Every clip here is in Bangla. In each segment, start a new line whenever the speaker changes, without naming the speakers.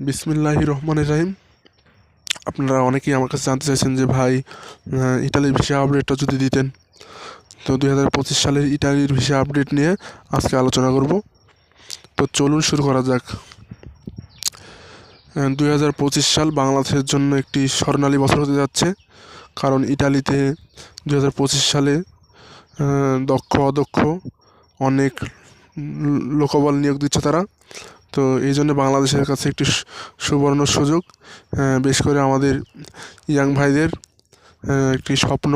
বিসমিল্লাহির রহমানির রহিম। আপনারা অনেকেই আমার কাছে জানতে চাইছেন যে ভাই, ইটালির ভিসা আপডেটটা যদি দিতেন। তো 2025 সালের ইটালির ভিসা আপডেট নিয়ে আজকে আলোচনা করব। তো চলুন শুরু করা যাক। 2025 সাল বাংলাদেশের জন্য একটি স্বর্ণালী বছর হতে যাচ্ছে, কারণ ইটালিতে 2025 সালে দক্ষ অদক্ষ অনেক লোকবল নিয়োগ দিচ্ছে তারা। তো এই জন্য বাংলাদেশের কাছে একটি সুবর্ণ সুযোগ, বেশ করে আমাদের ইয়াং ভাইদের একটি স্বপ্ন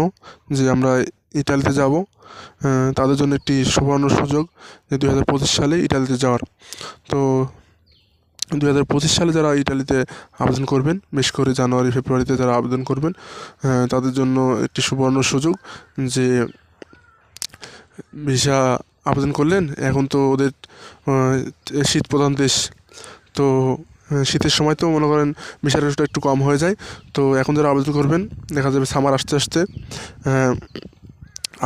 যে আমরা ইটালিতে যাব। তাদের জন্য একটি সুবর্ণ সুযোগ যে 2025 সালে ইটালিতে যাওয়ার। তো 2025 সালে যারা ইটালিতে আবেদন করবেন, বেশ করে জানুয়ারি ফেব্রুয়ারিতে যারা আবেদন করবেন, তাদের জন্য একটি সুবর্ণ সুযোগ যে ভিসা আবেদন করলেন। এখন তো ওদের শীত প্রধান দেশ, তো শীতের সময় তো মনে করেন ভিসার রেটটা একটু কম হয়ে যায়। তো এখন যারা আবেদন করবেন, দেখা যাবে সামার আসতে আসতে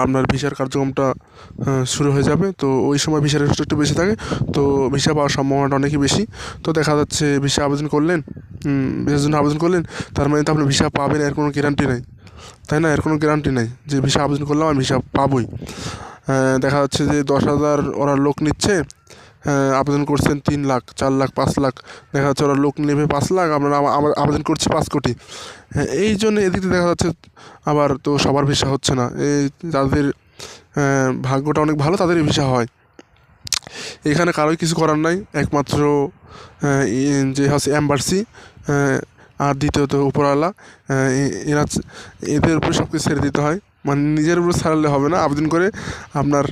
আপনার ভিসার কার্যক্রমটা শুরু হয়ে যাবে। তো ওই সময় ভিসার রেটটা একটু বেশি থাকে, তো ভিসা পাওয়ার সম্ভাবনাটা অনেকই বেশি। তো দেখা যাচ্ছে ভিসা আবেদন করলেন, ভিসার জন্য আবেদন করলেন, তার মানে তো আপনি ভিসা পাবেন এর কোনো গ্যারান্টি নেই, তাই না? এর কোনো গ্যারান্টি নেই যে ভিসা আবেদন করলাম আমি ভিসা পাবই। দেখা যাচ্ছে যে 10,000 ওরা লোক নিচ্ছে, আবেদন করছেন 3 লাখ, 4 লাখ, 5 লাখ, দেখা যাচ্ছে ওরা লোক নেবে 5 লাখ, আমরা আবেদন করছি 5 কোটি। এই জন্য এদিকে দেখা যাচ্ছে আবার তো সবার ভিসা হচ্ছে না। এই যাদের ভাগ্যটা অনেক ভালো তাদেরই ভিসা হয়। এখানে কারোই কিছু করার নাই, একমাত্র যে হচ্ছে এম্বাসি, আর দ্বিতীয়ত উপরওয়ালা। এরা এদের উপরে সব কিছু ছেড়ে দিতে হয়, মানে নিজের উপরে ছাড়লে হবে না। আবেদন করে আপনার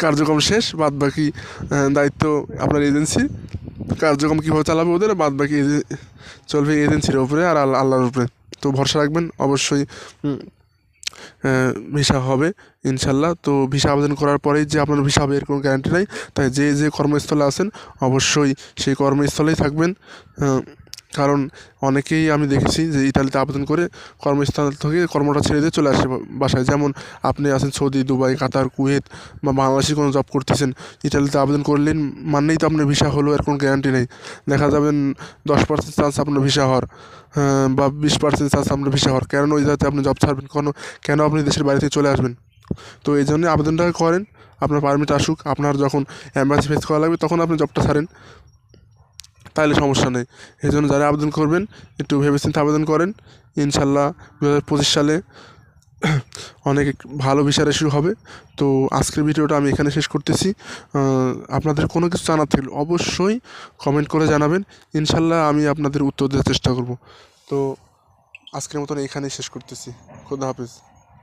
কার্যক্রম শেষ, বাদ বাকি দায়িত্ব আপনার এজেন্সি। কার্যক্রম কীভাবে চালাবে ওদের, বাদ বাকি চলবে এজেন্সির উপরে আর আল্লাহর উপরে। তো ভরসা রাখবেন, অবশ্যই ভিসা হবে ইনশাল্লাহ। তো ভিসা আবেদন করার পরেই যে আপনার ভিসা হবে এর কোনো গ্যারান্টি নাই। তাই যে কর্মস্থলে আছেন অবশ্যই সেই কর্মস্থলেই থাকবেন, কারণ অনেকেই আমি দেখেছি যে ইতালিতে আবেদন করে কর্মস্থল থেকে কর্মটা ছেড়ে দিয়ে চলে আসে বাসায়। যেমন আপনি আছেন সৌদি, দুবাই, কাতার, কুয়েত বা বাংলাদেশে কোনো জব করতেছেন, ইতালিতে আবেদন করলেন মানেই তো আপনার ভিসা হলো এর কোনো গ্যারান্টি নেই। দেখা যাবেন 10% চান্স আপনার ভিসা হওয়ার, বা 20% চান্স আপনার ভিসা হওয়ার। কেন ওই জায়গাতে আপনি জব ছাড়বেন? কেন আপনি দেশের বাইরে থেকে চলে আসবেন? তো এই জন্যই আবেদনটা করেন, আপনার পারমিট আসুক। আপনার যখন অ্যাম্বাসি ফেস করা লাগবে তখন আপনি জবটা ছাড়েন, তাহলে সমস্যা নেই। এই জন্য যারা আবেদন করবেন একটু ভেবেচিন্তে আবেদন করেন। ইনশাল্লাহ 2025 সালে অনেক ভালো ভিসার ইস্যু হবে। তো আজকের ভিডিওটা আমি এখানে শেষ করতেছি। আপনাদের কোনো কিছু জানার থাকলে অবশ্যই কমেন্ট করে জানাবেন, ইনশাল্লাহ আমি আপনাদের উত্তর দেওয়ার চেষ্টা করব। তো আজকের মতন এখানেই শেষ করতেছি। খোদা হাফেজ।